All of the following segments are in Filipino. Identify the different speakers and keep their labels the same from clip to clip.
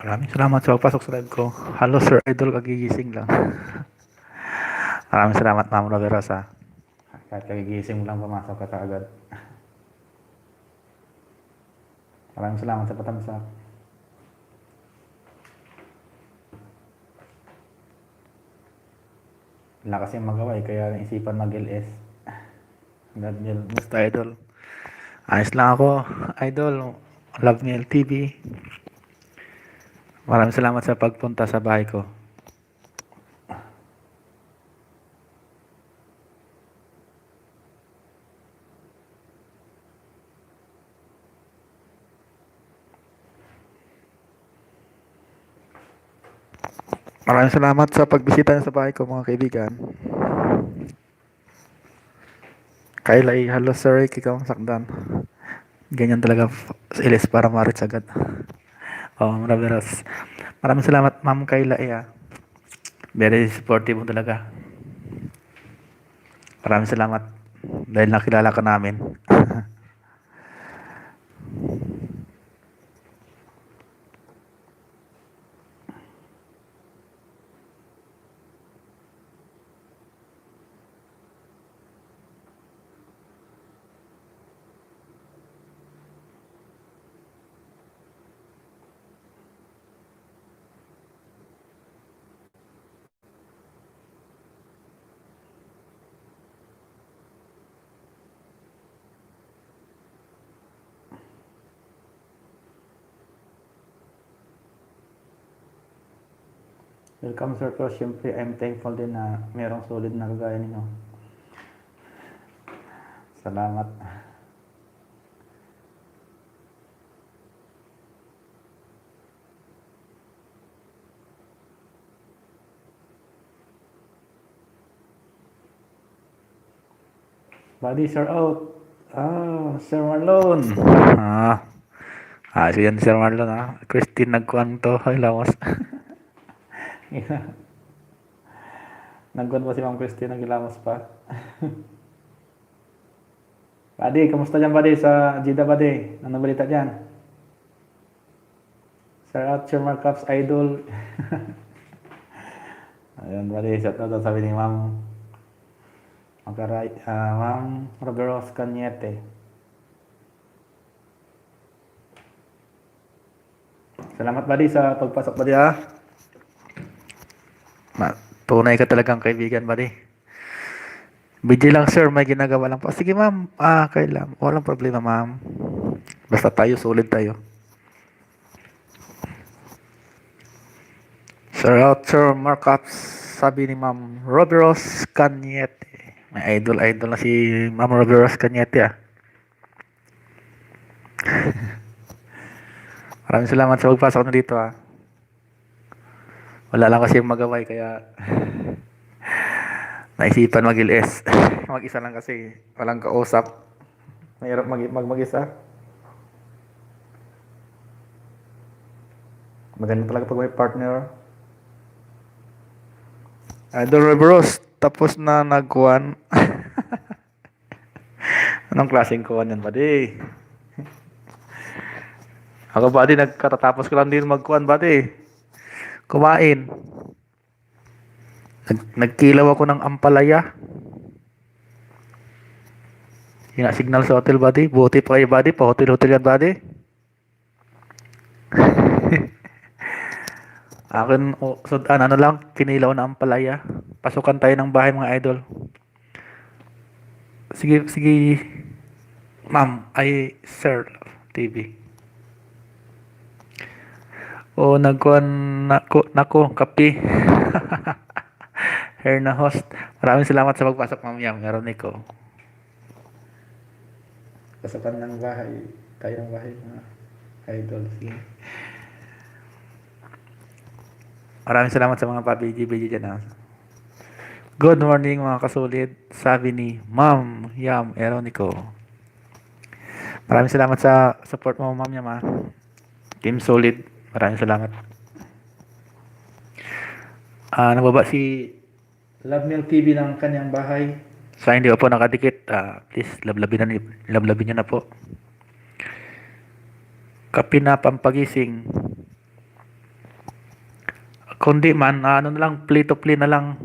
Speaker 1: Maraming salamat sa pagpasok sa live ko. Hello Sir Idol, kagigising lang. Maraming salamat Ma'am Roverosa. Kahit kagigising mo lang pumasok ka kaagad. Maraming salamat sa patamsak. Wala kasi magawa eh, kaya naisipan mag-LS. God Meal, Musta Idol? Ayos lang ako, Idol. Love Meal TV. Maraming salamat sa pagpunta sa bahay ko. Maraming salamat sa pagbisita niyo sa bahay ko mga kaibigan. Kayla hello sir, ikaw ang sakdan. Ganyan talaga sa LS para marit agad. Oh, maraming salamat Ma'am Kayla ah. Very supportive mo talaga. Maraming salamat dahil nakilala ka namin. Welcome sir ko. Siyempre, I'm thankful din na mayroong solid na kagaya ninyo. Salamat. Buddy, sir out. Sir Marlon. Si yan Sir Marlon Christine nagkuhan to. Ay, lawas. Nagkuhan pa si Ma'am Christine, nagilamas pa. Buddy, kamusta dyan buddy sa Jeddah buddy? Ano balita dyan? Sir out, Sir Markups Idol. Ayun buddy, shout out sabi ni Ma'am Ma'am Roberos Cañete. Salamat buddy sa pagpasok buddy Tunay ka talagang kaibigan buddy. Busy lang sir, may ginagawa lang po. Sige ma'am, kailan. Walang problema ma'am. Basta tayo, solid tayo. Sir out, Sir Markups, sabi ni Ma'am Roberos Cañete. May idol na si Ma'am Roberos Cañete Maraming salamat sa pagpasok na dito Wala lang kasi yung magaway kaya naisipan mag-LS. Mag-isa lang kasi walang kausap. Mahirap mag-isa. Maganda talaga pag may partner. Idol Roberos, tapos na nagkuhan. Anong klaseng kuhan yan, buddy? Ako, buddy, nagkatatapos ko lang din magkuhan, buddy. Kumain. Nagkilaw ako ng ampalaya. Yung signal sa hotel, buddy. Buti pa kayo, buddy. Pa hotel-hotel yan, buddy. Akin, ano lang, kinilaw na ampalaya. Pasukan tayo ng bahay, mga idol. Sige, ma'am, sir, TV. Nagkuhan nako, kape. Hair na host. Maraming salamat sa pagpasok, ma'am Yam. Meron ko. Pasukan ng bahay. Tayo ng bahay, mga idol. Sige. Maraming salamat sa mga pa-BG dyan Good morning mga kasulit. Sabi ni Ma'am Yam Eronico. Maraming salamat sa support mo Ma'am Yam Team Solid. Maraming salamat. Nababa si Love Meal TV ng kanyang bahay. Sa hindi pa po nakadikit, please lablabin nyo na po. Kape na pampagising. Kundi man, ano na lang, play to play na lang.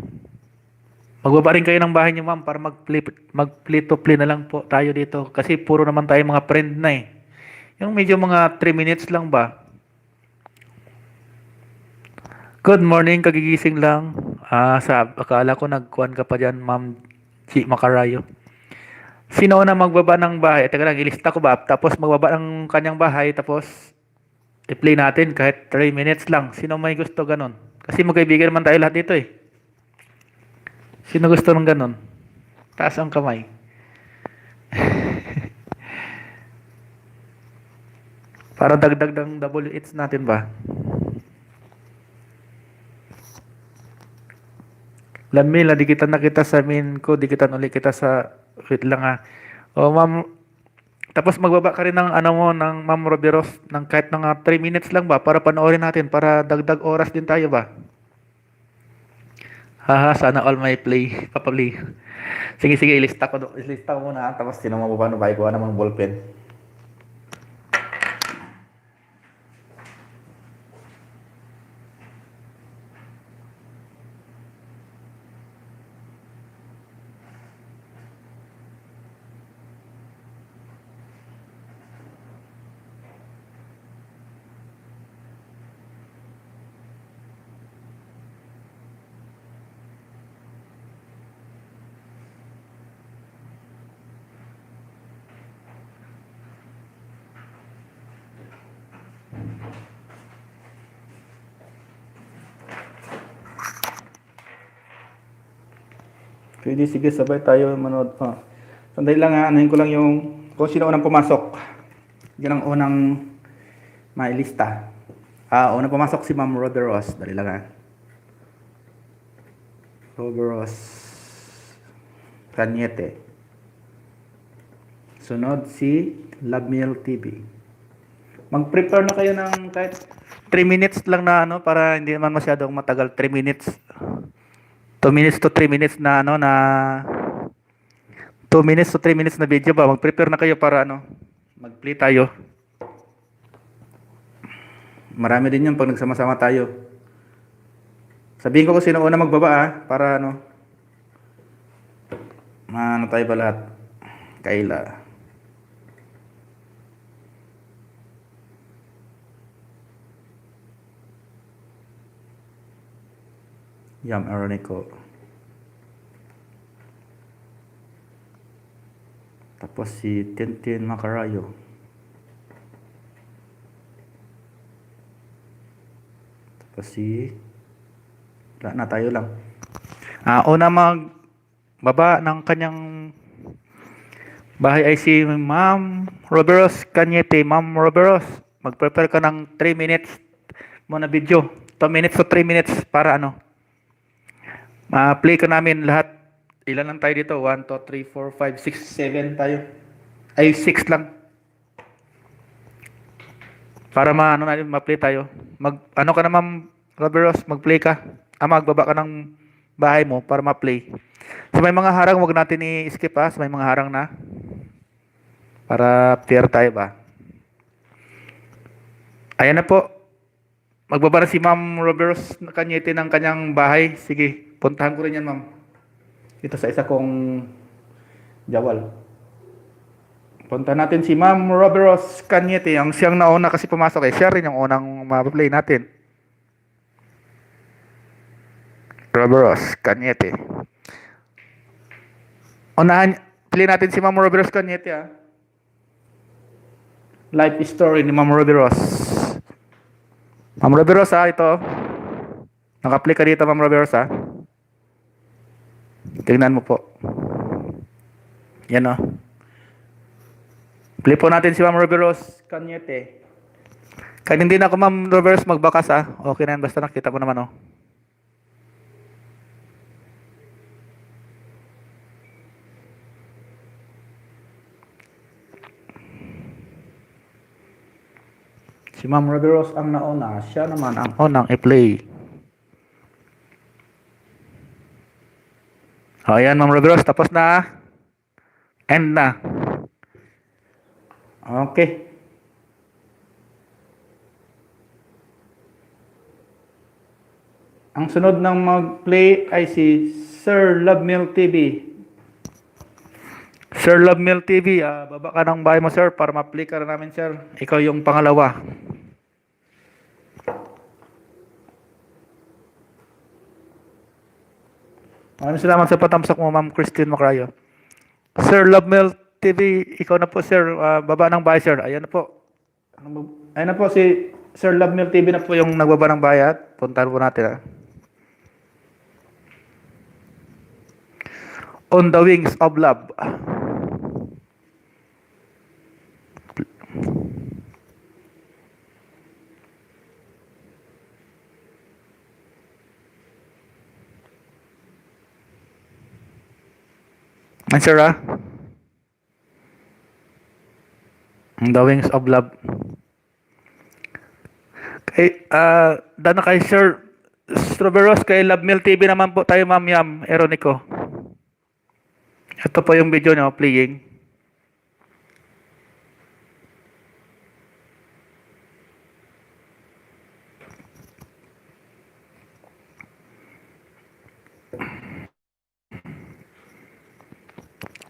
Speaker 1: Magbaba rin kayo ng bahay niyo, ma'am, para mag-play to play na lang po tayo dito. Kasi puro naman tayo mga friend na eh. Yung medyo mga 3 minutes lang ba? Good morning, kagigising lang. Akala ko nagkuhan ka pa dyan, Ma'am G. Macarayo. Sino na magbaba ng bahay? Teka lang, ilista ko ba? Tapos magbaba ng kanyang bahay, tapos i-play natin kahit 3 minutes lang. Sino may gusto ganon? Kasi magkaibigan naman tayo lahat dito eh. Sino gusto ng ganon? Taas ang kamay. Para dagdag ng WH natin ba? Lamila, di kita nakita sa main ko, di kita ulit kita sa, wait lang ha. O ma'am, tapos magbaba ka rin ng ano mo, ng Ma'am Roberos, ng kahit ng 3 minutes lang ba, para panoorin natin, para dagdag oras din tayo ba? Haha, sana all may play, papaplay. Sige, sige, ilista ko muna, tapos sino mo ba, bahay ko namang ballpen. Pwede, sige, sabay tayo manood pa. Sandali lang ha, anahin ko lang yung kung sino unang pumasok. Yan ang unang mailista. Unang pumasok si Ma'am Roderos. Dali lang ha. Roderos Cañete. Sunod si Labmiel TV. Mag-prepare na kayo ng kahit 3 minutes lang na ano para hindi naman masyadong matagal. 3 minutes. 2 minutes to 3 minutes na ano na 2 minutes to 3 minutes na video ba? Mag-prepare na kayo para ano mag-play tayo. Marami din 'yan pag nagsama-sama tayo. Sabihin ko kung sino una magbaba para ano maano tayo ba lahat? Kayla. Yam Aronico. Tapos si Tintin Macarayo. Tapos si wala na tayo lang. Una magbaba ng kanyang bahay ay si Ma'am Roberos Cañete. Ma'am Roberos, mag-prepare ka ng 3 minutes muna video. 2 minutes to 3 minutes para ano play ka namin lahat. Ilan lang tayo dito? 1, 2, 3, 4, 5, 6, 7 tayo. Ay, 6 lang. Para maano natin, ma-play tayo. Ano ka na, Ma'am Roberos, mag-play ka. Magbaba ka ng bahay mo para ma-play. So may mga harang, wag natin i-skip ha. So may mga harang na. Para fair tayo ba. Ayan na po. Magbaba na si Ma'am Roberos Cañete ng kanyang bahay. Sige, puntahan ko rin yan, ma'am. Dito sa isa kong jawal. Puntahan natin si Ma'am Roberos Cañete. Ang siyang nauna kasi pumasok siya rin yung unang ma-play natin. Roberos Cañete. Unahan, play natin si Ma'am Roberos Cañete Life story ni Ma'am Roberos. Ma'am Roberos ito. Naka-play ka dito, Ma'am Roberos Tingnan mo po. Yan Play po natin si Ma'am Roberos Cañete. Kahit hindi na ako, Ma'am Roberos, magbakas Okay na yan, basta nakita ko naman Si Ma'am Roberos ang nauna. Siya naman ang unang i-play. Ayan, Ma'am Roberos. Tapos na. End na. Okay. . Ang sunod ng mag-play ay si Sir Lovemil TV. Sir Lovemil TV, baba ka ng bahay mo sir para ma-play ka na namin sir. Ikaw yung pangalawa. Maraming salamat sa patamsak mo Ma'am Christine Macrayo. Sir Lovemil TV, ikaw na po sir. Baba ng bahay sir. Ayan na po. Ayan na po si Sir Lovemil TV na po yung nagbaba ng bayat. Puntahan po natin. On the Wings of Love. Answer On the Wings of Love. Dana kay Sir Stroberos, kay Lovemil TV naman po tayo Ma'am Yam Eronico. Ito po yung video nyo, playing.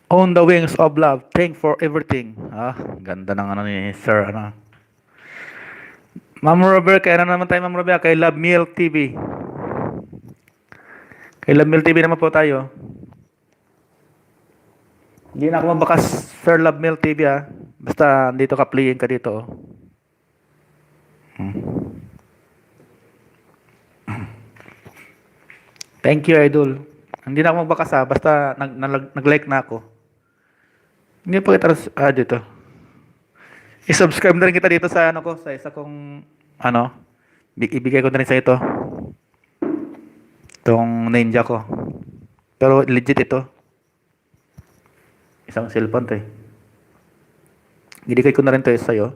Speaker 1: On the Wings of Love, thank for everything. Ganda ng ano ni Sir, ano. Ma'am Robert, kaya na naman tayo Ma'am Robert, kay Lovemil TV. Kay Lovemil TV naman po tayo. Hindi na ako mabakas, Sir Lovemil TV Basta dito ka, playing ka dito. Thank you, Idol. Hindi na ako magbakas basta nag-like na ako. Hindi pa kita dito. I-subscribe na rin kita dito sa ano ko, sa isa kong ibigay ko na rin sa ito. Itong Ninja ko. Pero legit ito. Isang cellphone to eh. Ibigay ko na rin to sa'yo.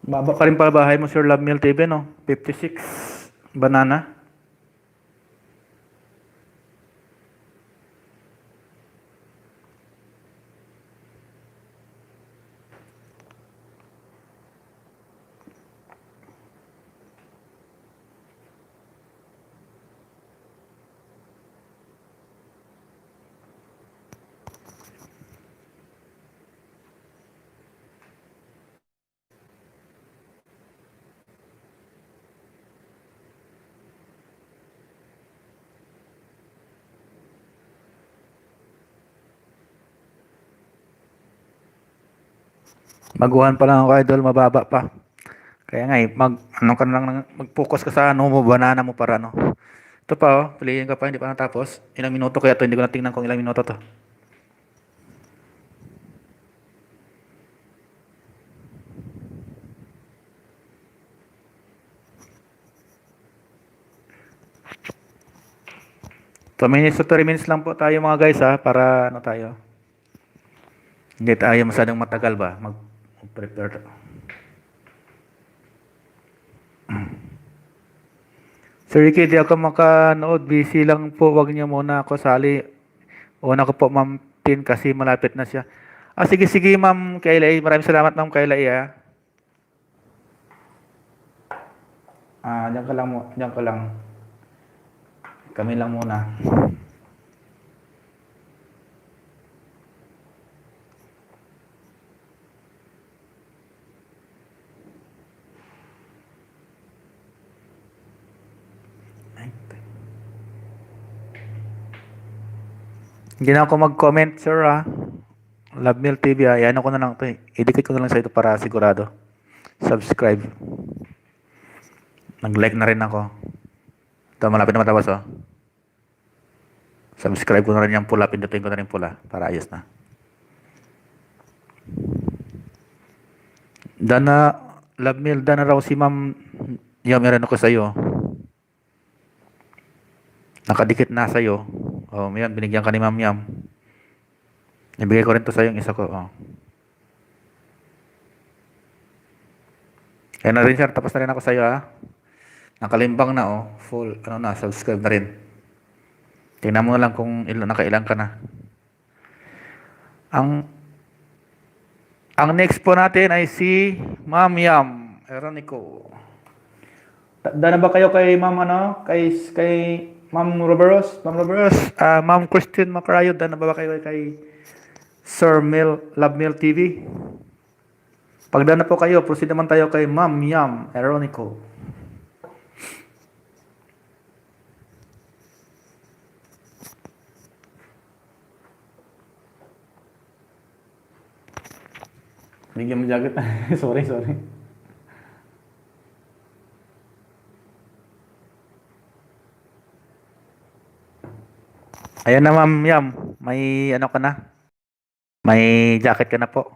Speaker 1: Baba ka rin pa bahay mo, Sir Lovemil TV, no? 56 banana. Maguhan pa lang ako, Idol, mababa pa. Kaya nga mag-focus ka sa banana mo para Ito pa playing ka pa, hindi pa natapos. Ilang minuto kaya to, hindi ko natingnan kung ilang minuto to. So, 2 minutes to 3 minutes lang po tayo mga guys para tayo. Hindi tayo masyadong matagal ba mag-prepare. Sir Ricky, di ako makanood. Busy lang po. Wag niyo muna ako sali. Una ko po, Ma'am Tin, kasi malapit na siya. Sige, Ma'am Kayla. Maraming salamat, Ma'am Kayla. Diyan ka lang. Diyan ka lang. Kami lang muna. Hindi na ako mag-comment, sir, Lovemil TV, Yan ako na lang ito. Idikit ko na lang sa ito para sigurado. Subscribe. Nag-like na rin ako. Ito, malapit na matapos, Subscribe ko na rin yung pula. Pindutin ko na rin pula para ayos na. Lovemil, dana raw si Ma'am Yam, meron ako sa'yo. Nakadikit na sa'yo. Yan, binigyan ka ni Ma'am Yam. Ibigay ko rin to sa'yo yung isa ko, Kaya na rin sir, tapos na rin ako sa'yo, Nakalimbang na, full, subscribe na rin. Tingnan mo na lang kung nakailang ka na. Ang ang next po natin ay si Ma'am Yam Eronico. Tanda na ba kayo kay Ma'am ano? Kay Ma'am Roberos? Ma'am Roberos, Ma'am Christine Macarayo, tanda na ba kayo kay Sir Mel Love Mel TV? Pagda na po kayo, proceed naman tayo kay Ma'am Yam Eronico. Bigyan mo jacket. Sorry, sorry. Ayan na Ma'am Yam, may ano ka na? May jacket ka na po.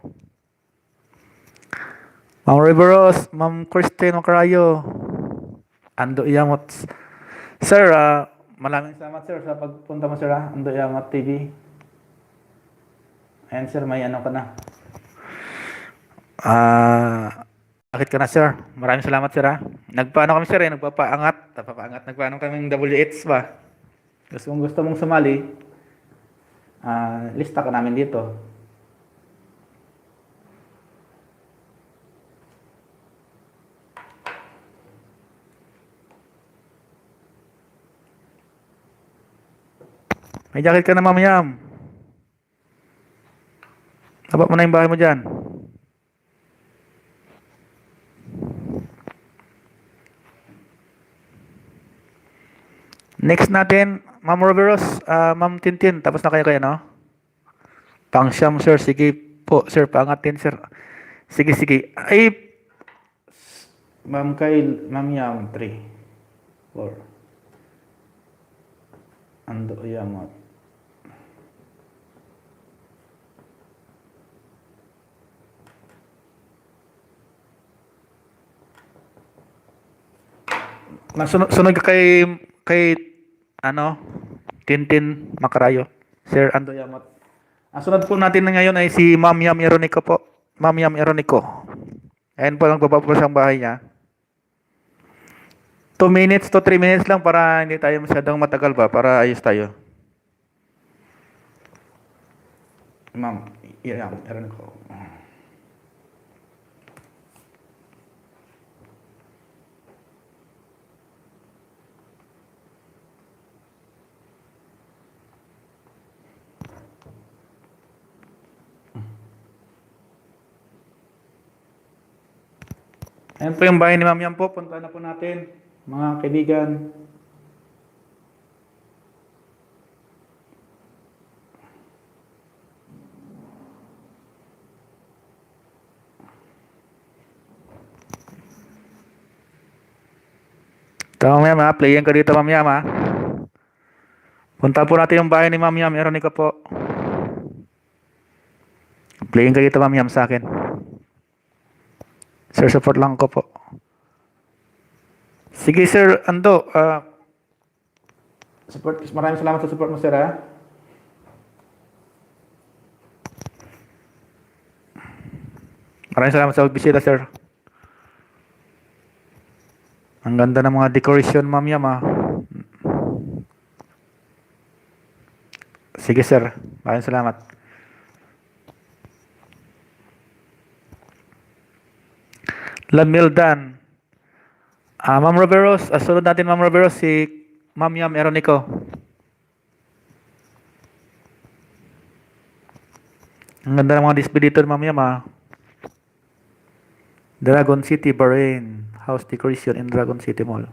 Speaker 1: Ma'am Riveros, Ma'am Christine Macarayo, Ando Iyamot. Sir, maraming salamat sir sa pagpunta mo sir Ando Iyamot TV. Ayan sir, may ano ka na. Bakit ka na sir? Maraming salamat sir Nagpaano kami sir nagpapaangat kaming WH ba? Kung gusto mong sumali, lista ka namin dito. May jacket ka na mamayam. Tapat mo na yung bahay mo dyan. Next natin, Ma'am Roveros, Ma'am Tintin. Tapos na kayo, no? Pang-siyam, sir. Sige po, sir. Pangatin, sir. Sige, sige. Ay, Ma'am Ma'am Yam, 3, 4. Ando Yamot. Sunod ka kay ano, Tintin Macarayo, Sir Ando Yamot. Ang sunod po natin ngayon ay si Ma'am Yam Eronico po. Ma'am Yam Eronico. Ayan po lang baba po sa bahay niya. 2 minutes to 3 minutes lang para hindi tayo masyadong matagal ba, para ayos tayo. Ma'am Yam Eronico. Ayan po yung bahay ni Ma'am Yam po. Punta na po natin, mga kaibigan. Ito Ma'am Yam playin ka dito Ma'am Yam Punta po natin yung bahay ni Ma'am Yam Eronico po. Playin ka dito Ma'am Yam sa akin. Sir, support lang ko po. Sige Sir Ando, maraming salamat sa support mo Sir Maraming salamat sa pagbisita Sir. Ang ganda ng mga decoration Ma'am Yam Sige Sir, maraming salamat. Lamildan. Ma'am Roveros, sunod natin Ma'am Roveros, si Ma'am Yam Eronico. Ang ganda ng mga display dito Ma'am Yam Dragon City, Bahrain. House decoration in Dragon City Mall.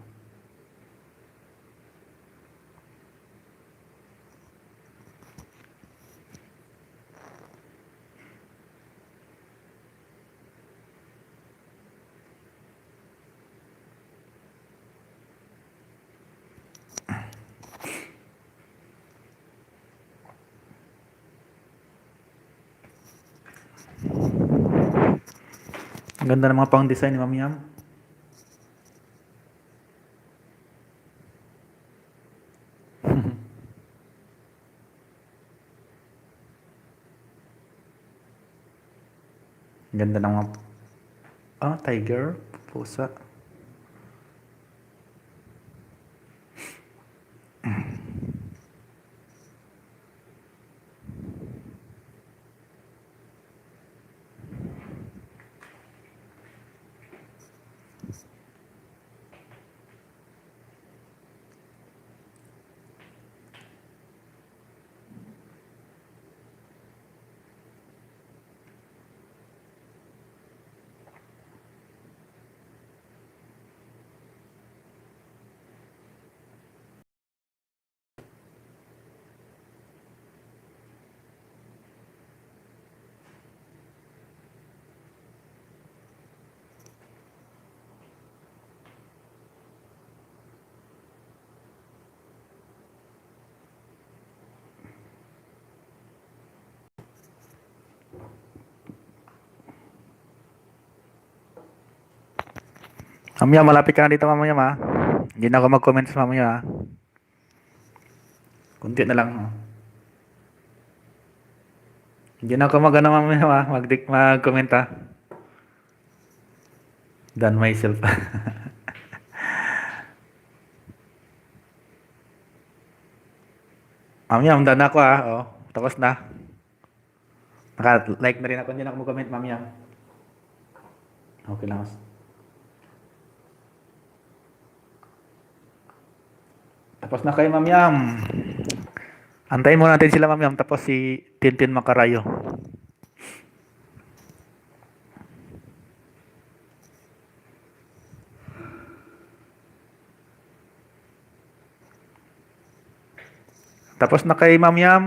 Speaker 1: Ang ganda ng mga pang-design ni Ma'am Yam. Ang ganda ng mga tiger, pusa. Mamaya, malapit ka na dito mamaya ma. Hindi na ako mag-comment sa mamaya ha. Kunti na lang. Hindi na ako mag-ano mamaya ma. Mag-comment ha. Done myself. Mamaya, done na ako ha. Oh, tapos na. Naka-like na rin ako. Hindi na ako mag-comment mamaya. Okay lang. Tapos na kayo mamaya. Antayin mo natin sila mamaya. Tapos si Tintin Makarayo. Tapos na kay Ma'am Yam.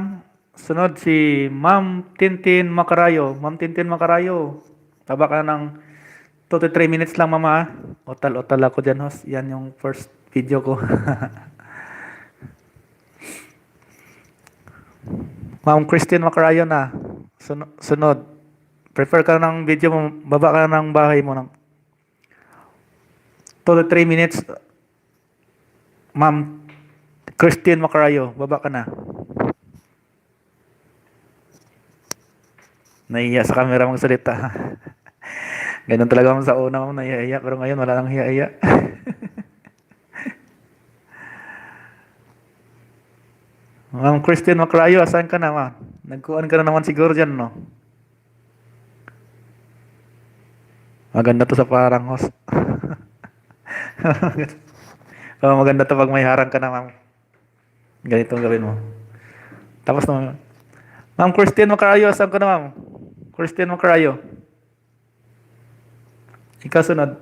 Speaker 1: Sunod si Ma'am Tintin Makarayo. Ma'am Tintin Makarayo. Taba ka ng 2 to 3 minutes lang, mama. Otal-otal ako dyan, host. Yan yung first video ko. Ma'am Christine Makarayo na. Sunod. Prefer ka ng video mo. Baba ka ng bahay mo ng 2 to 3 minutes. Ma'am Christine Makarayo. Baba ka na. Nahiya sa camera magsalita. Ganun talaga ako sa una mo, nahiya. Pero ngayon, wala nang hiya-hiya. Ma'am Christine Macrayo, asan ka na, ma? Nagkuhan ka na naman siguro dyan, no? Maganda to sa parang host. Oh, maganda to pag may harang ka na, ma'am. Ganito ang gawin mo. Tapos naman, Ma'am Christine Macrayo, asan ka na, ma'am? Christine Macrayo. Ikaw sunod.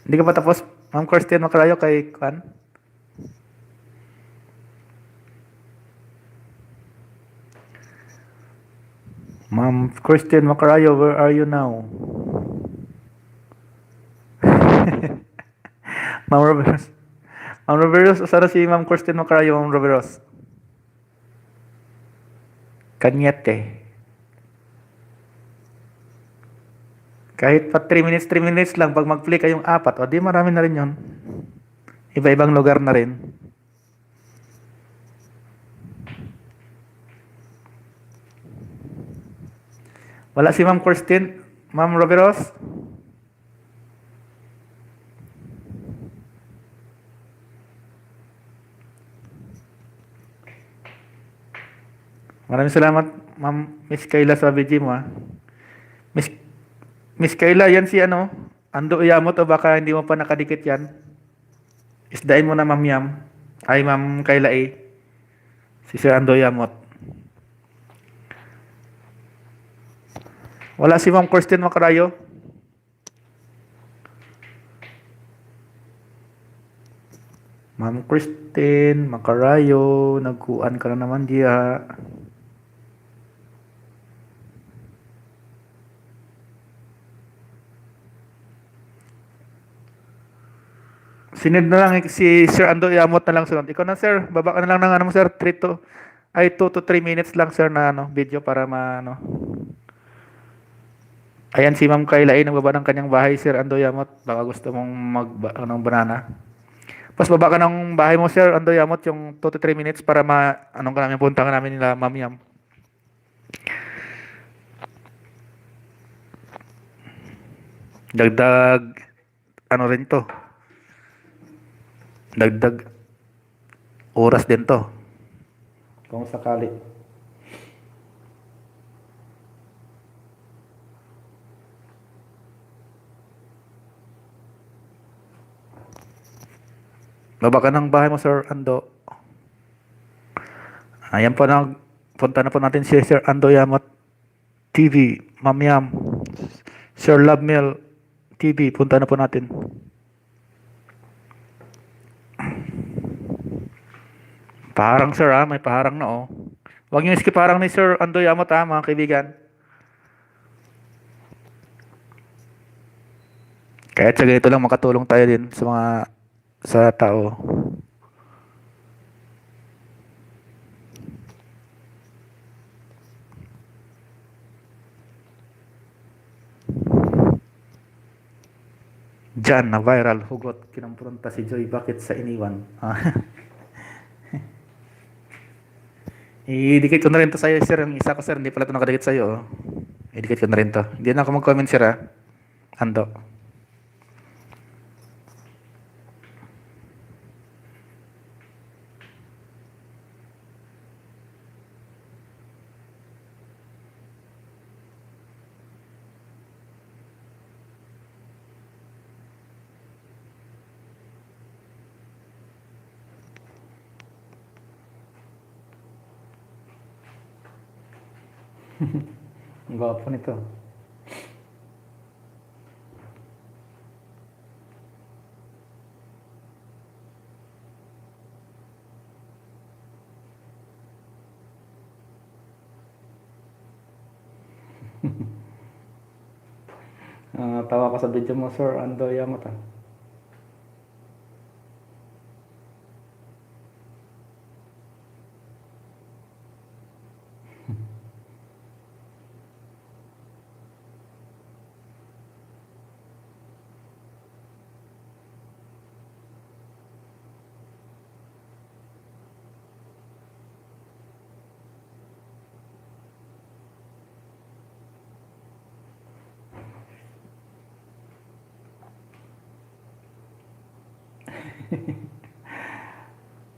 Speaker 1: Hindi ka pa tapos, Ma'am Christine Macrayo, kay Kwan? Ma'am Christine Macrayo, where are you now? Ma'am Roberts. Ma'am Roberts, sana si Ma'am Christine Macrayo, Ma'am Roberts. Kanyete. Kahit pa 3 minutes lang, pag mag-play kayong 4, o di marami na rin yun. Iba-ibang lugar na rin. Wala si Ma'am Christine, Ma'am Roberos. Maraming salamat, Ma'am Miss Kayla sa BG mo. Miss Kayla, yan si ano, Ando Iyamot o baka hindi mo pa nakadikit yan. Isdain mo na, Ma'am Yam. Ay, Ma'am Kayla A. Si Sir Ando Iyamot. Wala si Ma'am Christine Macarayo. Ma'am Christine Macarayo, nagkuan ka na naman diya. Sinid na lang si Sir Ando Iyamot na lang sunod. Ikaw na, sir. Baba ka na lang ng ano mo, sir. 2 to 3 minutes lang, sir, na ano, video para ano. Ayan si Ma'am Kayla ay nagbaba ng kanyang bahay, Sir Ando Yamot. Baka gusto mong ng banana. Pas baba ka ng bahay mo, Sir Ando Yamot, yung 2 to 3 minutes para anong ka namin, punta ka namin nila, Ma'am Yam. Dagdag, ano rin to? Dagdag oras din to. Kung sakali. Baba ka ng bahay mo, Sir Ando. Ayan po na, punta na po natin si Sir Ando Yamot TV, Ma'am Yam. Sir Love Mill TV, punta na po natin. Paharang, sir, may paharang na, oh. Huwag niyo skip parang ni Sir Ando Yamot, mga kaibigan. Kahit sa ganito lang makatulong tayo din sa tao. Jan na viral hugot kinampronta si Joy bakit sa iniwan. Idikit ko na rin to sa'yo, sir. Yung isa ko, sir, hindi pala ito nakadikit sa'yo. Oh. Idikit ko na rin to. Hindi na ako mag-comment, sir, ha? Ando. Ang gwapo nito. Tawa ko sa video mo, sir. Ando Yamata.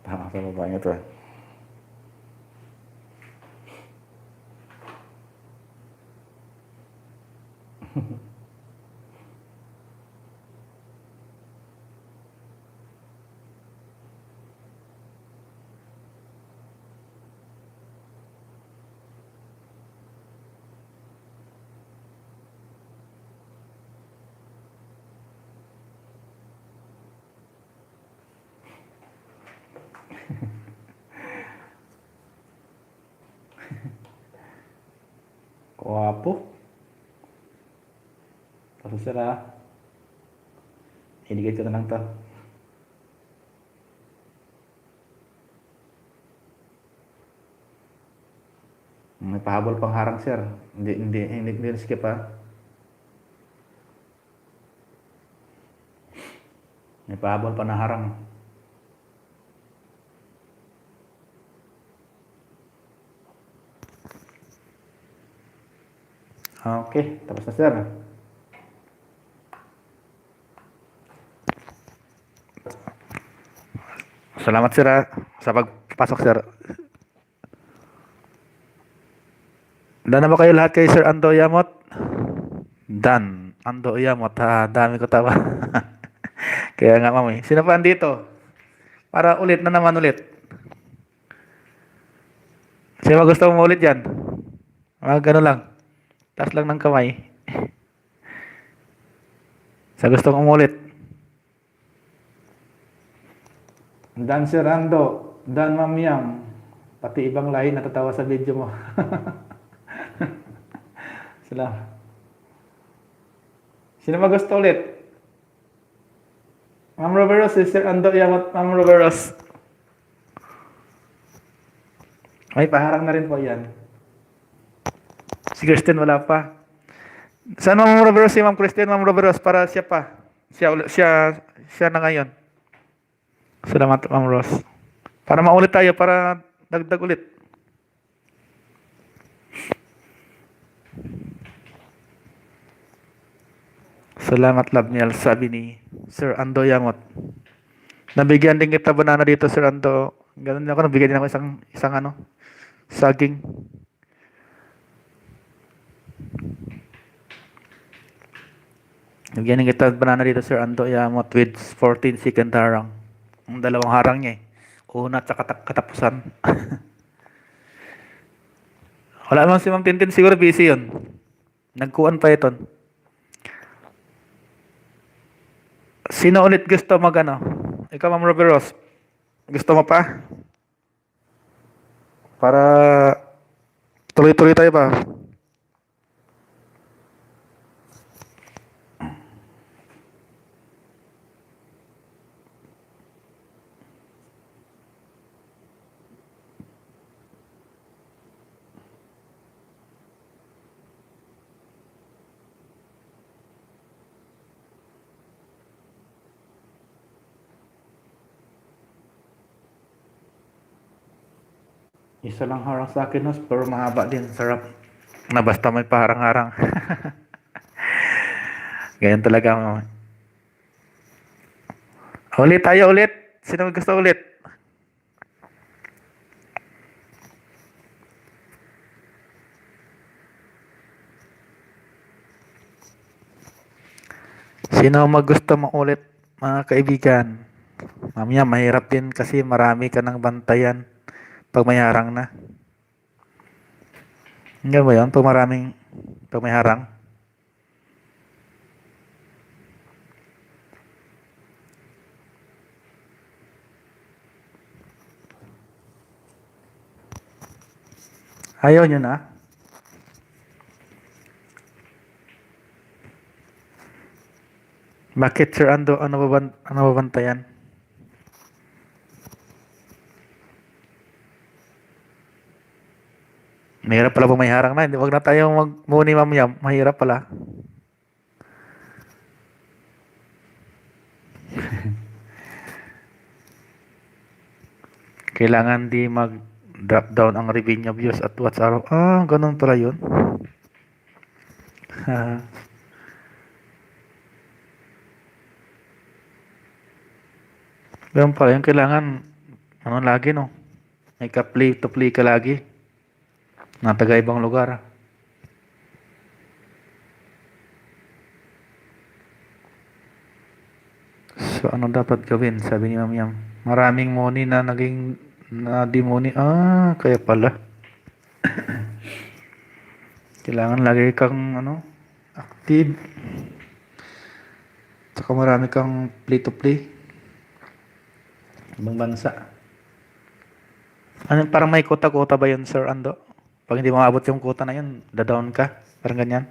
Speaker 1: Tama sa babae ito. Gwapo. Tapos sila. Idikit ko na lang to. May pahabol pang harang, sir. Hindi skip, ha? May pahabol pa na harang. Okay, tapos na, sir. Salamat, sir, ha, sa pagpasok, sir. Dan na ba kayo lahat kay Sir Ando Yamot? Dan. Ando Yamot, ha. Dami ko tawa. Kaya nga, mami. Sino pa andito? Para ulit na naman ulit. Sino ba gusto mo ulit yan? Gano'n lang. Taas lang ng kamay. Sa gusto kong umulit. Dan Sir Ando. Dan Mamyang. Pati ibang lahi natatawa sa video mo. Salamat. Sino ba gusto ulit? Ma'am Roveros, Sir Ando Yamot, Ma'am Roveros. May paharang na rin po yan. Si Kristen wala pa. Saan Ma'am Roveros si Ma'am Kristen, Ma'am Roveros para siya pa. Siya na ngayon. Salamat, Ma'am Ros. Para maulit tayo, para dagdag ulit. Salamat, Labniel, sabi ni Sir Ando Yamot. Nabigyan din kita banana dito, Sir Ando. Ganun din ako, nabigyan din ako isang ano, saging. Nabigyan din kita banana dito, Sir Ando Yamot with 14-second harang. Ang dalawang harang niya eh. Una at katapusan. Wala naman si Ma'am Tintin, siguro busy yun. Nagkuhan pa ito. Sino ulit gusto magano? Ikaw, Ma'am Roveros. Gusto mo pa? Para tuloy-tuloy tayo ba? Isa lang harang sa akin, no? Pero mahaba din. Sarap. Na basta may paharang-harang. Ganyan talaga. Ulit tayo ulit. Sino may gusto ulit? Sino mag gusto ulit, mga kaibigan? Mamaya mahirap din kasi marami ka ng bantayan pag may harang na. Ganyan ba yun? Pag may harang. Ayaw nyo na? Bakit, Sir Ando? Ano ba bantayan? Mahirap pala pag may harang na. Huwag na tayo magmuni mamaya. Mahirap pala. Kailangan di mag-drop down ang revenue views at watch araw. Ah, ganun pala yun. Ganun pala yun. Kailangan, ano lagi no? May ka-play to play ka lagi. Na taga ibang lugar. So, ano dapat gawin? Sabi ni Ma'am Yam. Maraming money na naging na di money. Ah, kaya pala. Kailangan lagi kang ano, active. Saka marami kang play to play. Ibang bansa. Ano, parang may kota-kota ba yun, Sir Ando? Pag hindi maabot yung kota na yun, da-down ka. Parang ganyan.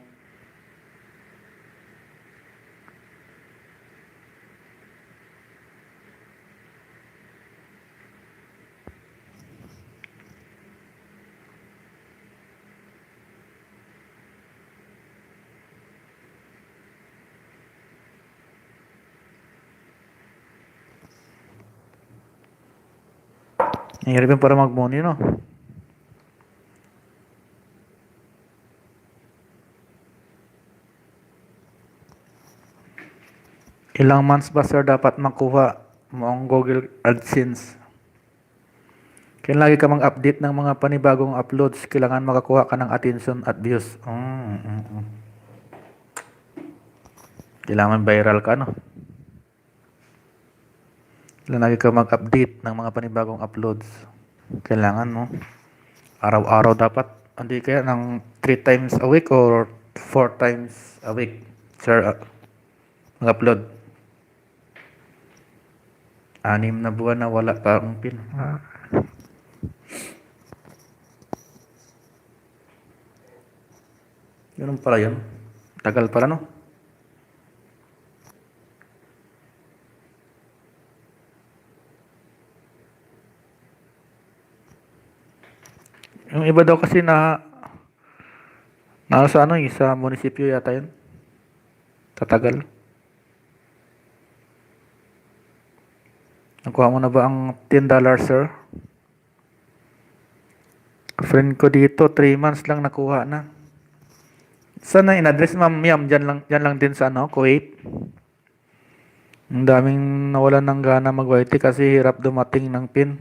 Speaker 1: Mahirap yun para mag-money, no? Ilang months ba, sir, dapat makuha mo ang Google AdSense? Kaya lagi ka mag-update ng mga panibagong uploads. Kailangan makakuha ka ng attention at views. Kailangan viral ka, no? Kailangan lagi ka mag-update ng mga panibagong uploads. Kailangan, no? Araw-araw dapat. Hindi kaya ng 3 times a week or 4 times a week, sir, mag-upload. 6 na buwan na wala pa ang pin. Ganun pala yun. Tagal pala, no? Yung iba daw kasi nasa ano sa munisipyo yata yun. Tatagal. Nakuha mo na ba ang $10, sir? Friend ko dito, 3 months lang nakuha na. Saan na in-address, ma'am? Yam, dyan lang din sa ano, Kuwait. Ang daming nawalan ng gana mag-YT kasi hirap dumating ng pin.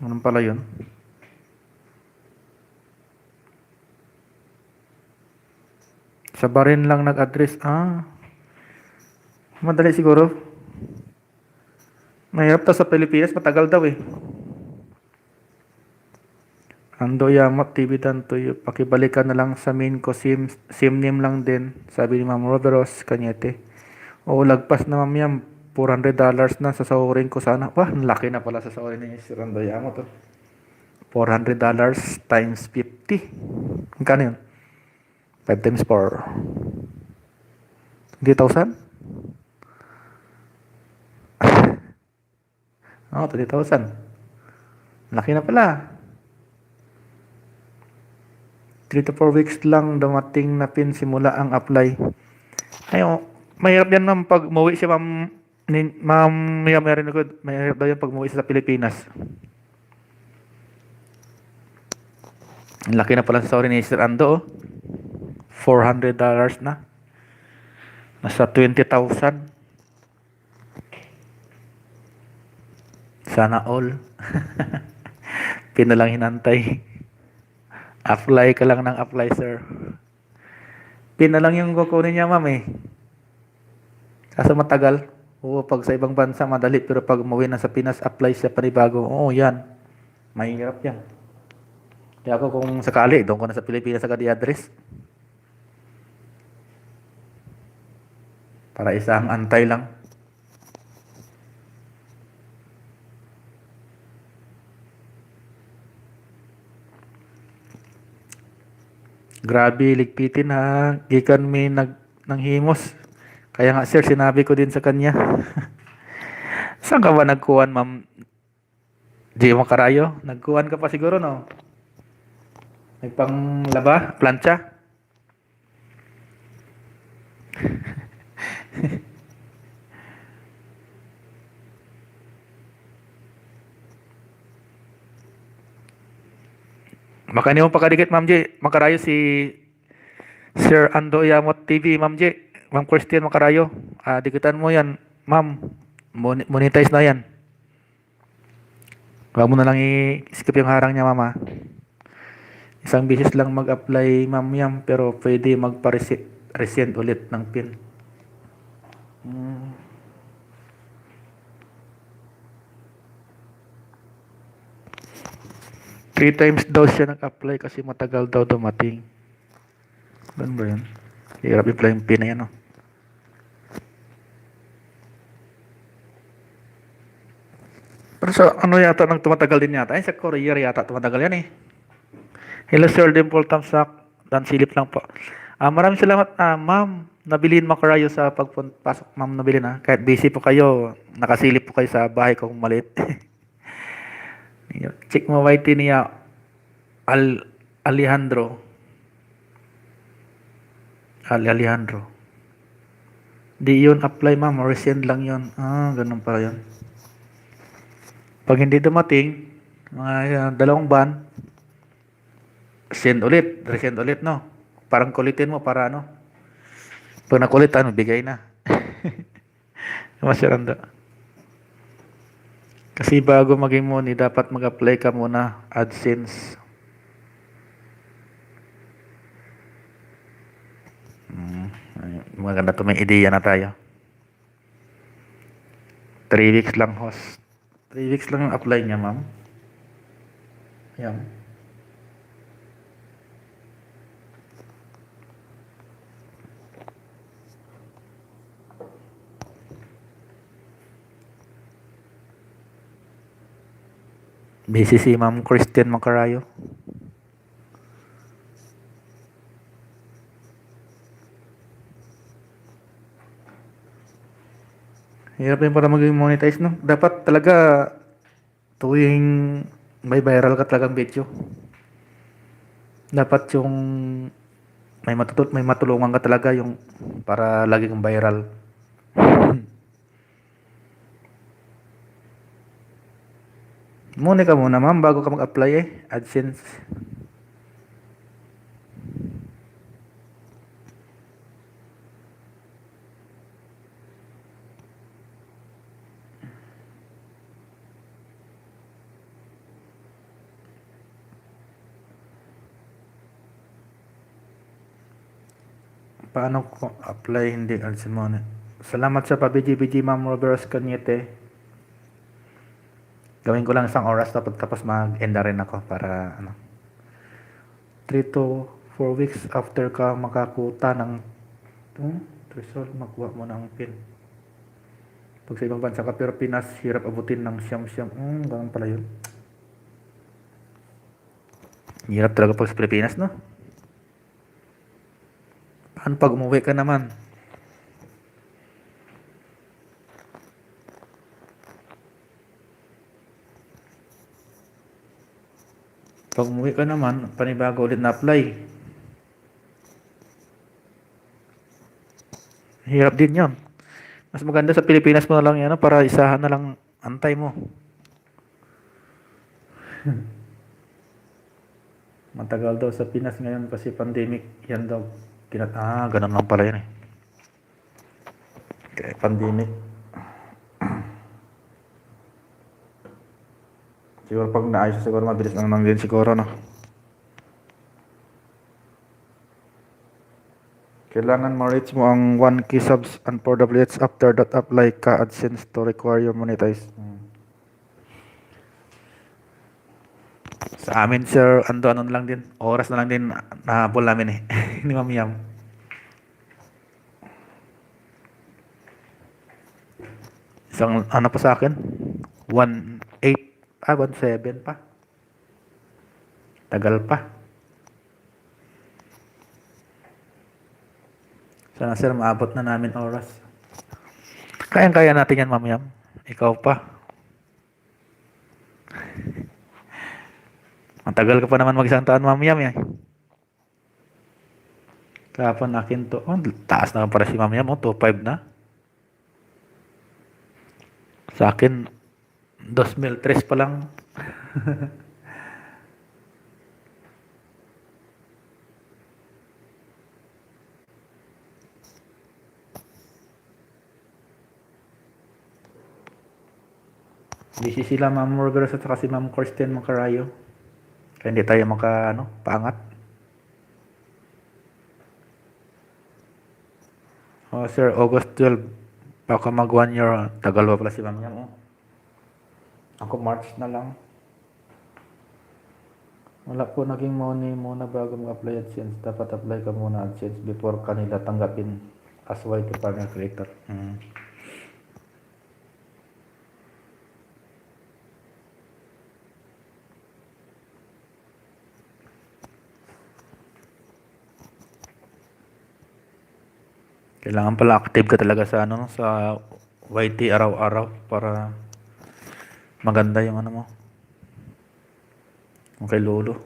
Speaker 1: Anong pala yun? Sa Bahrain lang nag-address. Ah, madali siguro. Mahirap ta sa Pilipinas, matagal daw eh. Ando Yamat TV Tantoy, pakibalikan na lang sa main ko, sim name lang din, sabi ni Ma'am Roberos Cañete. O lagpas na Ma'am Yam, $400 na sasahurin ko sana. Wah, ang laki na pala sasahurin ni si Ando Yamat. $400 times 50. Magkano yun? 5 times 4. 20,000? Oo, 20,000. Laki na pala. 3 to 4 weeks lang dumating na pin simula ang apply. Ay, Mahirap yan ma'am pag umuwi siya ma'am. Ma'am, meron ko, mahirap daw yan pag umuwi siya sa Pilipinas. Ang laki na pala sa sorry ni Sir Ando, oh. $400 na. Nasa 20,000. Sana all. Pinalang hinantay. Apply ka lang ng apply, sir. Pinalang yung kukunin niya, ma'am eh. Kaso matagal. Oo, pag sa ibang bansa, madali. Pero pag umuwi na sa Pinas, apply siya panibago. Oo, yan. Mahirap yan. Kaya ako kung sakali, doon ko na sa Pilipinas agad i-address. Para isang antay lang. Grabe, ligpitin ha. Gikan may nang himos. Kaya nga sir, sinabi ko din sa kanya. Saan ka ba nagkuhan, ma'am? Di mo karayo? Nagkuhan ka pa siguro, no? Nagpanglaba? Plancha? Baka niyo pakadikit, Ma'am J. Makarayo si Sir Ando Yamot TV, Ma'am J. Ma'am Christian Makarayo. Dikitan mo yan, Ma'am. Monetize na yan. Huwag mo na lang i-skip yung harang niya, Mama. Isang beses lang mag-apply, Ma'am Yam, pero pwede magpa-resend ulit ng PIN. Hmm. Three times daw siya nag-apply kasi matagal daw dumating. Ganun ba yun? Hirap i-apply yung PIN na yan, no? Pero sa ano yata nang tumatagal din yata? Ay, sa Korea yata tumatagal yan eh. Hello Sir Dimple Tamsak. Dan silip lang po. Maraming salamat ma'am. Nabilin Makarayo sa pagpasok ma'am nabilin ha. Kahit busy po kayo, nakasilip po kayo sa bahay kong maliit. Check mo YT niya Alejandro. Alejandro. Di yun apply ma'am, resend lang yun. Ganun pala yun. Pag hindi dumating, mga dalawang ban, resend ulit, no? Parang kulitin mo para ano. Pag nakulit, bigay na. Masyaranda. Kasi bago maging money, dapat mag-apply ka muna AdSense. Maganda to, may ideya na tayo. 3 weeks lang, host. 3 weeks lang yung apply niya, ma'am. Ayan. Busy si Ma'am Christian Macarayo. Hirap din para maging monetize, no? Dapat talaga tuwing may viral ka talagang video. Dapat yung may matulungan ka talaga yung para laging viral. Muna ka muna, ma'am, bago ka mag-apply AdSense. Paano ko apply hindi AdSense muna? Salamat sa pabiji-biji, Ma'am Roberts Cañete. Gawin ko lang isang oras tapos mag-end na rin ako para 3 to 4 weeks after ka makakuta ng result, makuha mo ng PIN. Pag sa ibang bansa ka pero Pinas, hirap abutin ng siyam-siyam. Ganun pala yun. Hirap talaga pag sa Pilipinas, no? Paano pag umuwi ka naman? Pag umuwi ka naman, panibago ulit na apply. Hirap din yon. Mas maganda sa Pilipinas mo na lang yan, ano, para isahan na lang antay mo. Matagal daw sa Pinas ngayon kasi pandemic. Yan daw. Ganun lang pala yan eh. Okay, pandemic. Siguro pag naayos siguro mabilis lang din siguro, no? Kailangan ma-reach mo ang 1K subs and 4WH after that apply ka AdSense to require you monetize. Sa amin sir, ano lang din, oras na lang din nahabol namin eh. Ni Ma'am Yam. Isang ano pa sa akin? 1.8, 1.7 pa. Tagal pa. Sana sir, maabot na namin oras. Kayang-kaya natin yan, Ma'am Yam. Ikaw pa. Matagal ka pa naman mag-isang taon, Ma'am Yam eh. Kahapon akin to. Oh, taas na para si Ma'am Yam. Oh, 2.5 na. Sa akin, 2003 pa lang. Busy sila Ma'am Morgan at saka si Ma'am Kirsten Macarayo. Kaya hindi tayo paangat. Oh, sir, August 12. Baka mag 1 year. Tagal pa pala si Ma'am Yam. Oh. Ako March na lang. Wala po naging money muna bago mag-apply AdSense. Dapat apply ka muna AdSense before kanila tanggapin as YT partner creator. Kailangan pala active ka talaga sa sa YT araw-araw para maganda yung mo. Okay, lolo.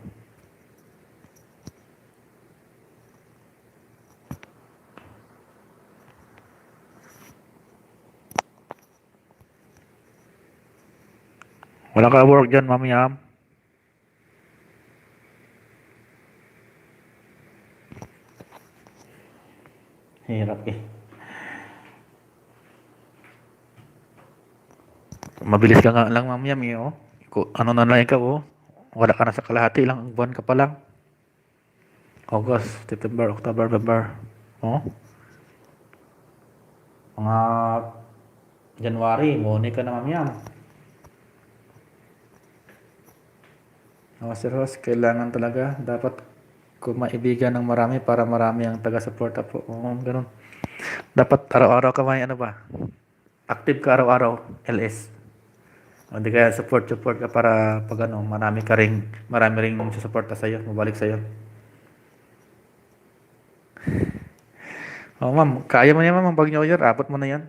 Speaker 1: Wala ka work dyan, Ma'am Yam. Hirap eh. Mabilis ka nga lang, Ma'am Yam eh, oh. Ano na lang ikaw, oh. Wala ka na sa kalahati lang, buwan ka pa lang. August, September, October, November. Oh. Mga January, muni ka na, Ma'am Yam. Oh, Sir Host, kailangan talaga, dapat kumaibigan ng marami para marami ang taga-suporta po. Oh, ganun. Dapat araw-araw ka may active ka araw-araw, LS. O di kaya support ka para pag marami ring susuporta sa'yo, mabalik sa'yo. Oh, ma'am, kaya mo yan, ma'am, pag New Year, abot mo na yan.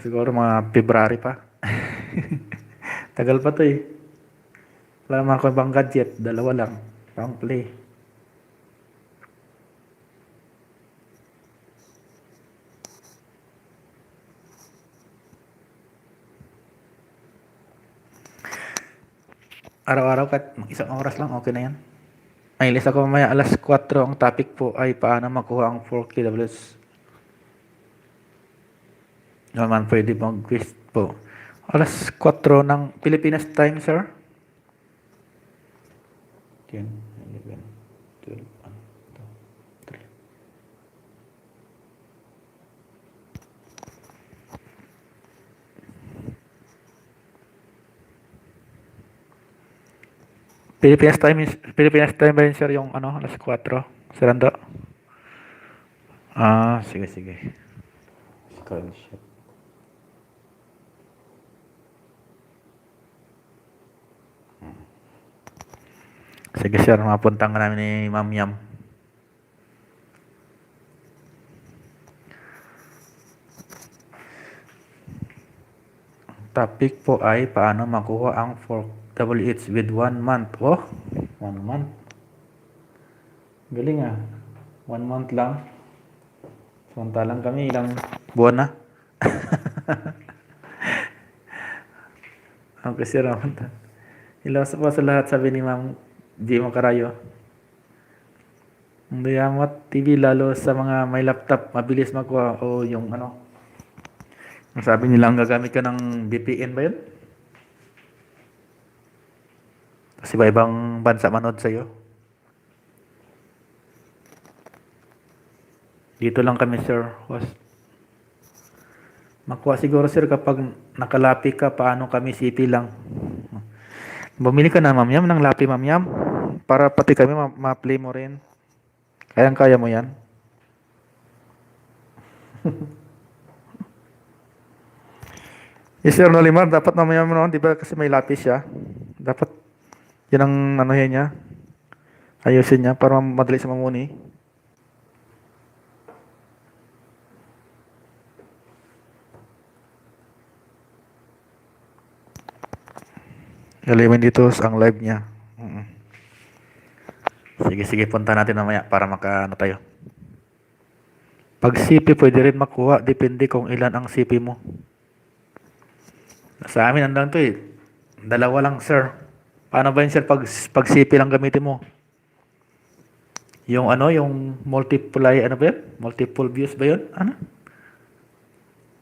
Speaker 1: Siguro mga February pa. Tagal pa to eh. Wala naman ako ibang gadget, dalawa lang. Pang play. Araw-araw kahit isang oras lang, okay na yan. Ay, list ako mamaya alas 4. Ang topic po ay paano makuha ang 4KWs. Naman pwede mag-quiz po. Alas 4 ng Pilipinas time, sir. 10, 11, 12, 1, 2, 3. Pilipinas time ba yun, sir, yung alas 4? Sir Ando? Sige. Screenshot. Sige, sir, mapunta nga namin ni Ma'am Yam. Topic po ay paano makuha ang 4WH with 1 month. Oh, 1 month. Galing ah. 1 month lang. Samantalang kami ilang buwan na. Okay, sir. Hello sa po sa lahat, sabi ni Ma'am G. Macarayo. Ang Dayamat TV, lalo sa mga may laptop, mabilis makuha. O yung ano, ang sabi nila ang gagamit ka ng VPN ba yun? Kasi iba-ibang bansa manood sa'yo. Dito lang kami, sir. Makuha siguro, sir, kapag nakalapi ka, paano kami CP lang. Bumili ka na, Ma'am Yam, ng lapi, Ma'am Yam. Para pati kami ma-play mo rin. Kayang-kaya mo yan. Yes, sir, Nolimar, dapat mamaya mo naman, di ba? Kasi may lapis siya. Dapat, yan ang ano yan niya. Ayusin niya para madali sa mamuni. Galimin dito ang live niya. Sige, sige, punta natin mamaya para ano tayo. Pag CP, pwede rin makuha. Depende kung ilan ang CP mo. Sa amin, andang to eh. Dalawa lang, sir. Paano ba yun, sir, pag CP lang gamitin mo? Yung ano, yung multiply, ano ba yun? Multiple views ba yun? Ano?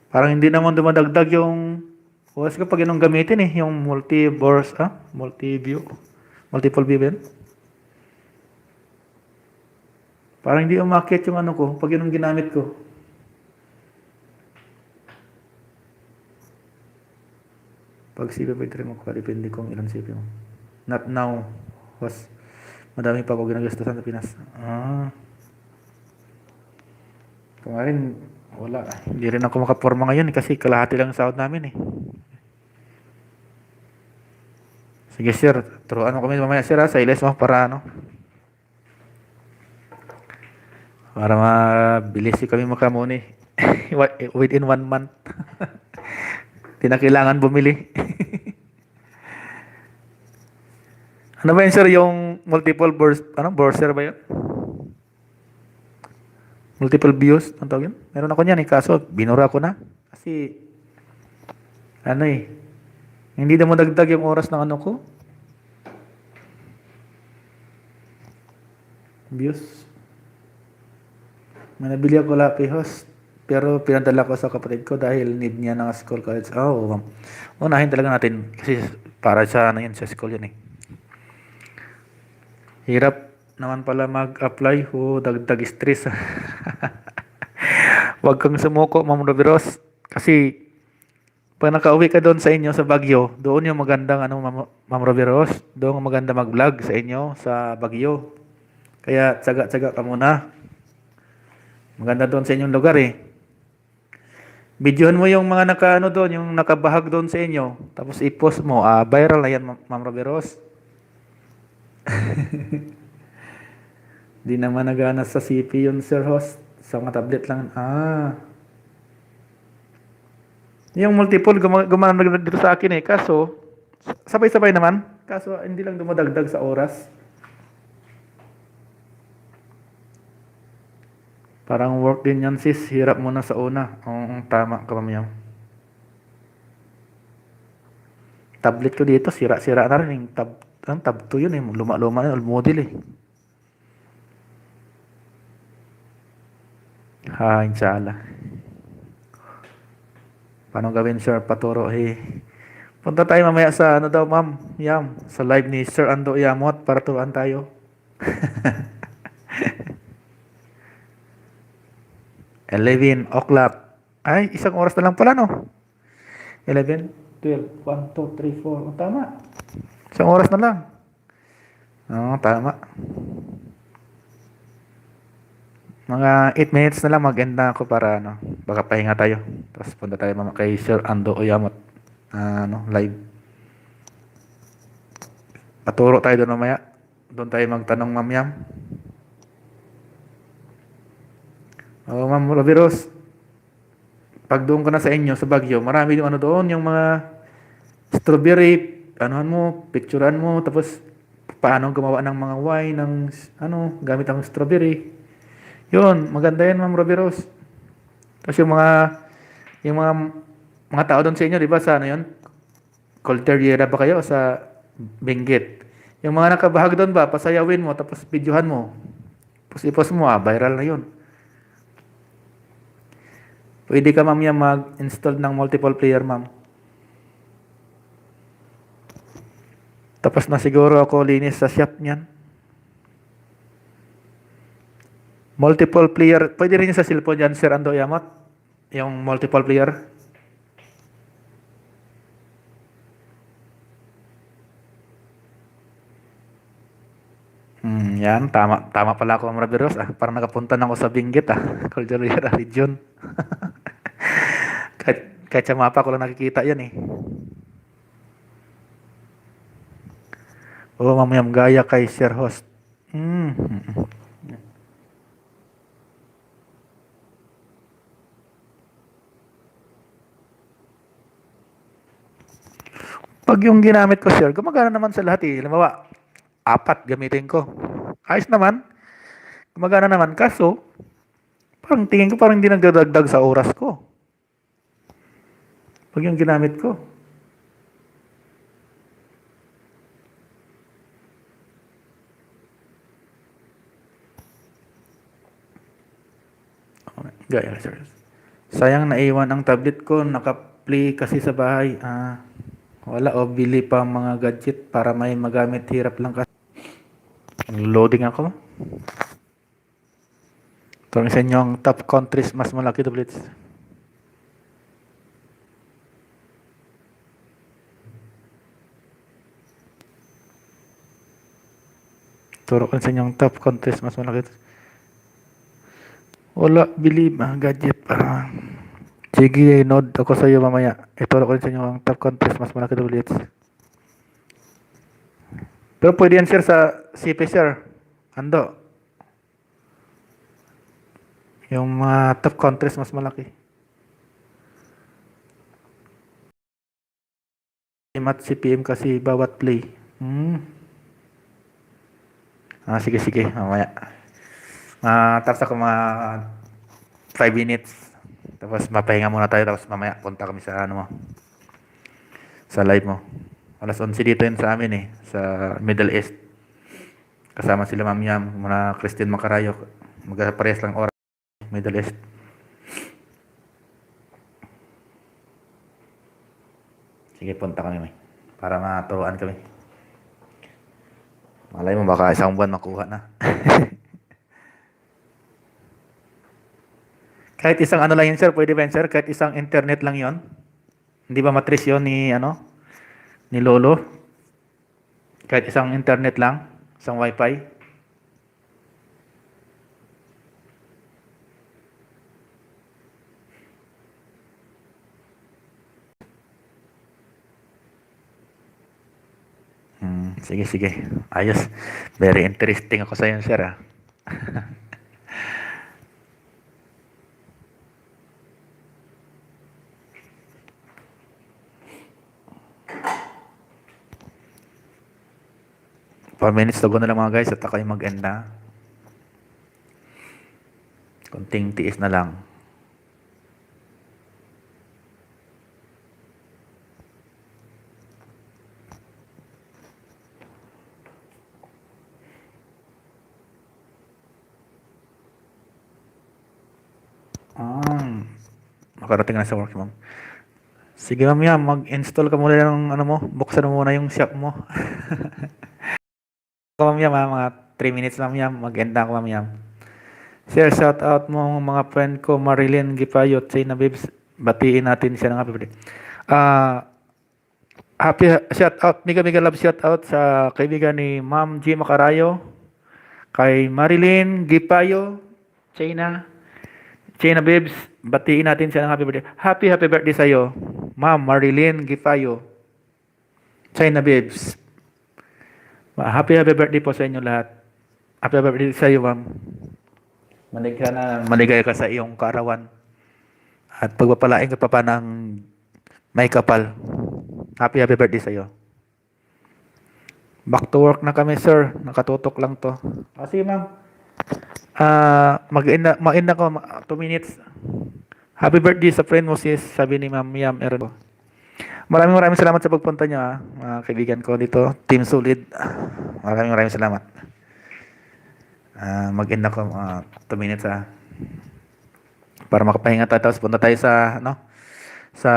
Speaker 1: Parang hindi naman dumadagdag yung OS ko pag yun gamitin eh. Yung multi-view. Multiple view ba yun? Parang hindi umakyat yung ano ko pag yun ginamit ko. Pag CP pwede rin makuha, depende kung ilan CP mo. Not now. Madami pa ako ginagastusan sa Pinas. Kung nga rin, wala. Hindi rin ako makaporma ngayon kasi kalahati lang ang sahod namin eh. Sige sir, turuan mo kami mamaya sir sa iles mo para ano. Para mabilis kami makamuni. Within 1 month. Di na kailangan bumili. Ano ba yun sir, yung multiple browser ba yun? Multiple views, ang tawag yun? Meron ako niyan eh, kaso binura ko na. Kasi, ano eh, hindi na mo dagdag yung oras ng ano ko. Views. May nabili ako lapihos. Pero pinadala ko sa kapatid ko dahil need niya ng school college. Unahin talaga natin. Kasi para sa ano yun, sa school yun eh. Hirap naman pala mag-apply. Dagdag stress. Huwag kang sumuko, Ma'am Roberos. Kasi pag nakauwi ka doon sa inyo sa Baguio, doon yung magandang Ma'am Roberos. Doon maganda mag-vlog sa inyo sa Baguio. Kaya tsaga-tsaga ka muna. Maganda doon sa inyong lugar eh. Videohan mo yung mga doon, yung nakabahag doon sa inyo. Tapos i-post mo. Viral na yan, Ma'am Roberos. Di naman nagana sa CP yun, Sir Host. Sa mga tablet lang. Yung multiple, gumana dito sa akin eh. Kaso, sabay-sabay naman. Kaso, hindi lang dumadagdag sa oras. Parang work din yan, sis. Hirap muna sa una. Tama ka, Ma'am. Tablet ko dito, sira-sira na rin. Tab 2 yun eh. Luma-luma na, old model eh. Inshallah. Paano gawin, sir? Paturo eh. Punta tayo mamaya sa daw, Ma'am Yam. Sa live ni Sir Ando Yamot para turuan tayo. 11 o'clock. Ay, isang oras na lang pala, no? 11, 12, 1, 2, 3, 4. Tama. Isang oras na lang. Tama. Mga 8 minutes na lang mag-end na ako para baka pahinga tayo. Tapos punta tayo kay Sir Ando Oyamot. Live. Paturo tayo doon mamaya. Doon tayo magtanong, Ma'am Yam. Ma'am Roberos, pag doon ka na sa inyo, sa Baguio, marami yung doon, yung mga strawberry, mo, picturean mo, tapos paano gumawa ng mga wine, ng gamit ang strawberry. Yun, maganda yan, Ma'am Ruby Rose. Tapos yung mga tao doon sa inyo, di ba, sa ano yun? Colteriera ba kayo o sa Benguet? Yung mga nakabahag doon ba, pasayawin mo, tapos videohan mo. Tapos i-post mo, viral na yun. Pwede ka, ma'am, yan mag-install ng multiple player, ma'am. Tapos na siguro ako linis sa shop niyan. Multiple player, pwede rin sa cellphone yan, Sir Ando Yamat. Yung multiple player. Yan, tama pala ako, Ma'am Rabiros. Parang nakapunta na ako sa Benguet, Cordillera Region. kahit sa mapa ko lang nakikita yan eh. Oo, mamayang gaya kay Sir Host. Pag yung ginamit ko, sir, gumagana naman sa lahat eh. Halimbawa, 4 gamitin ko. Ayos naman. Gumagana naman. Kaso, parang tingin ko parang hindi nagdadagdag sa oras ko. Pag yung ginamit ko. Gaya, sir. Sayang naiwan ang tablet ko. Naka-play kasi sa bahay. Wala o bili pa mga gadget para may magamit. Hirap lang kasi. Loading ako. Ito sa inyo ang top countries mas malaki tablets. Turo ko sa inyo ang top countries mas malaki. Wala bili mga gadget para. Sige, nod ako sa iyo mamaya. Ituro ko sa inyo ang top countries mas malaki tablets. Pero pwede yan, sir, sa CP, sir. Ando. Yung mga top countries mas malaki. At CPM kasi bawat play. Sige. Mamaya. Tapos ako mga 5 minutes. Tapos mapahinga muna tayo. Tapos mamaya punta kami sa sa live mo. Alas 11 dito yun sa amin eh. Sa Middle East. Kasama sila Ma'am Yam. Mga Christine Macarayo. Magkaparehas lang oras. Middle East. Sige, punta kami may. Para maturuan kami. Malay mo baka isang buwan makuha na. Kahit isang ano lang yun, sir, pwede ba yun, sir? Kahit isang internet lang yon. Hindi ba matris yun ni Lolo? Kahit isang internet lang, isang wifi. Sige. Ayos. Very interesting ako sa yun, sir, For minutes to go na lang mga guys at ako yung mag-end na. Kunting tiis na lang. Makarating na sa work, ma'am. Sige, ma'am, yan. Mag-install ka muna ng buksan mo muna yung shop mo. Ma'am Yam, mga 3 minutes, ma'am Yam. Mag-end na ako, ma'am Yam. Share, shout out mo mga friend ko, Marilyn Gipayo, China Babes. Batiin natin siya ng happy birthday. Happy shout out, mega love shout out sa kaibigan ni Ma'am G. Macarayo, kay Marilyn Gipayo, China Babes. Batiin natin siya ng happy birthday. Happy birthday sa iyo, Ma'am Marilyn Gipayo, China Babes. Happy birthday po sa inyo lahat. Happy birthday sa iyo, ma'am. Maligaya ka sa iyong kaarawan. At pagpapalain ka pa ng may kapal. Happy birthday sa iyo. Back to work na kami, sir. Nakatutok lang to. Sige, ma'am. Mag-in na ko. 2 minutes. Happy birthday sa friend mo, sis. Sabi ni Ma'am Yam Eron. Maraming salamat sa pagpunta niyo, mga kaibigan ko dito. Team Solid. Maraming salamat. Mag-in na ko 2 minutes, para makapahinga tayo. Tapos punta tayo sa, sa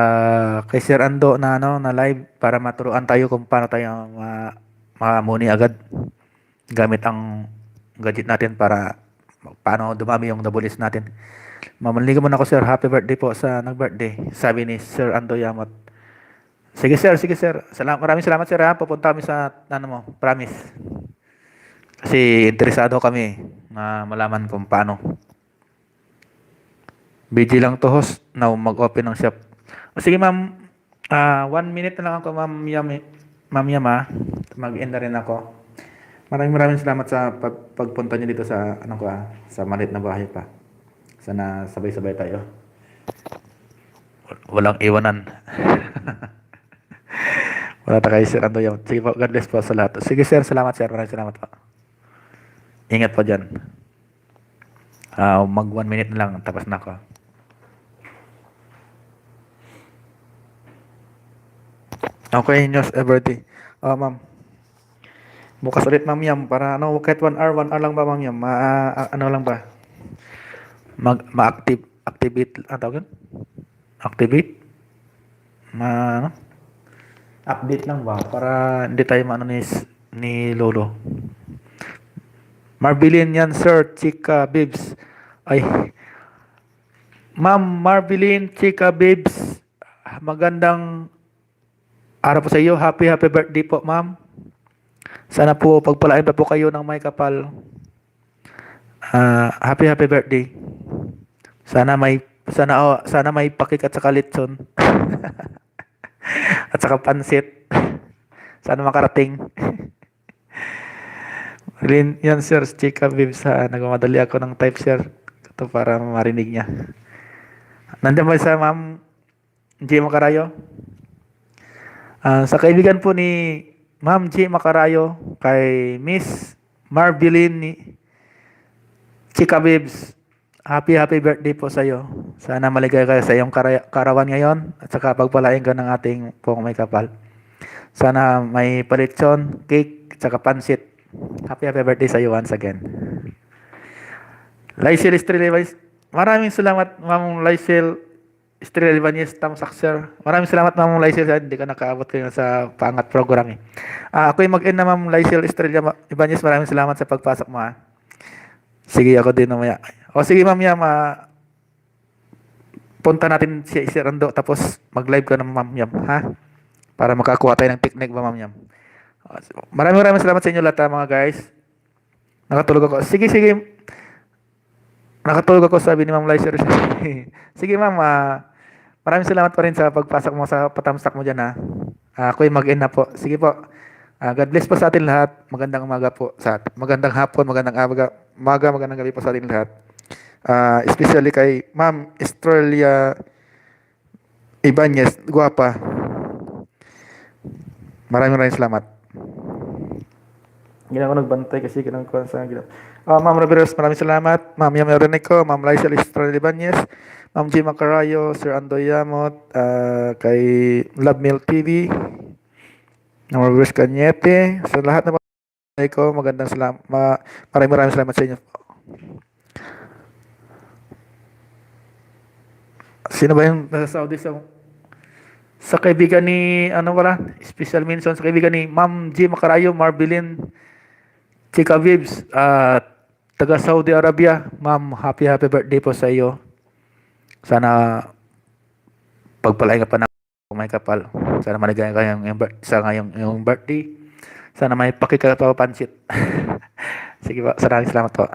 Speaker 1: kay Sir Ando na, na live para maturuan tayo kung paano tayo makamuni agad gamit ang gadget natin para paano dumami yung doubles natin. Mamanligan muna ako, sir. Happy birthday po sa nag-birthday. Sabi ni Sir Ando Yamot. Sige, sir. Maraming salamat, sir, Pupunta kami sa, promise. Kasi interesado kami na malaman kung paano. Busy lang to, host, na mag-open ng shop. Sige, ma'am. 1 minute na lang ako, Ma'am Yam, Mag-end na rin ako. Maraming salamat sa pagpunta niyo dito sa sa maliit na bahay pa. Sana sabay-sabay tayo. Walang iwanan. Wala tayo, Sir Ando Yam. Sige po, God bless po sa lahat. Sige, sir. Salamat, sir. Maraming salamat po. Ingat po dyan. Mag 1 minute na lang. Tapos na ako. Okay, news everyday. Ma'am. Bukas ulit, Ma'am Yam, para kahit 1 hour lang ba, Ma'am Yam? Lang ba? Activate, tawag yun? Activate? Update lang ba? Para hindi tayo ni Lolo. Marbilin yan, sir. Chika Bibs. Ay. Ma'am Marbilin, Chika Bibs. Magandang araw po sa iyo. Happy birthday po, ma'am. Sana po pagpalain pa po kayo ng may kapal. Happy birthday. Sana may pakik at saka litson. At saka pansit. Sana makarating. Yan, sir. Chika Bibs, nagmamadali ako ng type, sir. Ito para marinig niya. Nandiyan ba sa Ma'am G. Macarayo? Sa kaibigan po ni Ma'am G. Macarayo, kay Miss Marbilin Chika Bibs, happy birthday po sa iyo. Sana maligay ka sa iyong karawan ngayon at saka pagpalain ka ng ating pong may kapal. Sana may palitsyon, cake, at saka pansit. Happy birthday sa iyo once again. Lysel Estrella, maraming salamat, Ma'am Lysel Estrella Ibanez, Tamsak, sir. Maraming salamat, Ma'am Lysel. Hindi ka nakaabot kayo sa pangat program. Ako'y mag-end na, Ma'am Lysel Estrella Ibanez. Maraming salamat sa pagpasok mo. Sige, ako din mamaya. Sige, Ma'am Yam. Punta natin si Sir Ando, tapos mag-live ka ng Ma'am Yam, para makakuha tayo ng technique ba, Ma'am Yam. Maraming salamat sa inyo lahat, mga guys. Nakatulog ako. Sige. Nakatulog ako, sabi ni Ma'am Lysel. Sige, ma'am. Maraming salamat pa rin sa pagpasok mo sa patamsak mo dyan, ako'y mag-end na po. Sige po. God bless po sa atin lahat. Magandang umaga po magandang hapon, magandang magandang gabi po sa atin lahat. Especially kay Ma'am Estrella Ibanez, guwapa. Maraming salamat. Hindi ako nagbantay kasi kinangkuhan sa ginawa. Ma'am Rabiros, maraming salamat. Ma'am Yam Eronico, Ma'am Lysel Estrella Ibanez, Ma'am G. Macarayo, Sir Ando Yamot, kay Love Meal TV, Ma'am Rabiros Cañete, sa lahat na mga ko, magandang salamat. Maraming salamat sa inyo. Sino ba yung nasa Saudi sa kaibigan ni special mention sa kaibigan ni Ma'am G. Macarayo, Marbilin Chika Bibs, taga Saudi Arabia. Ma'am, happy birthday po sa iyo. Sana pagpalain ka pa ng may kapal. Sana maligaya ka sa ngayong birthday. Sana may pakika pa pansit. Sige po, salamat po.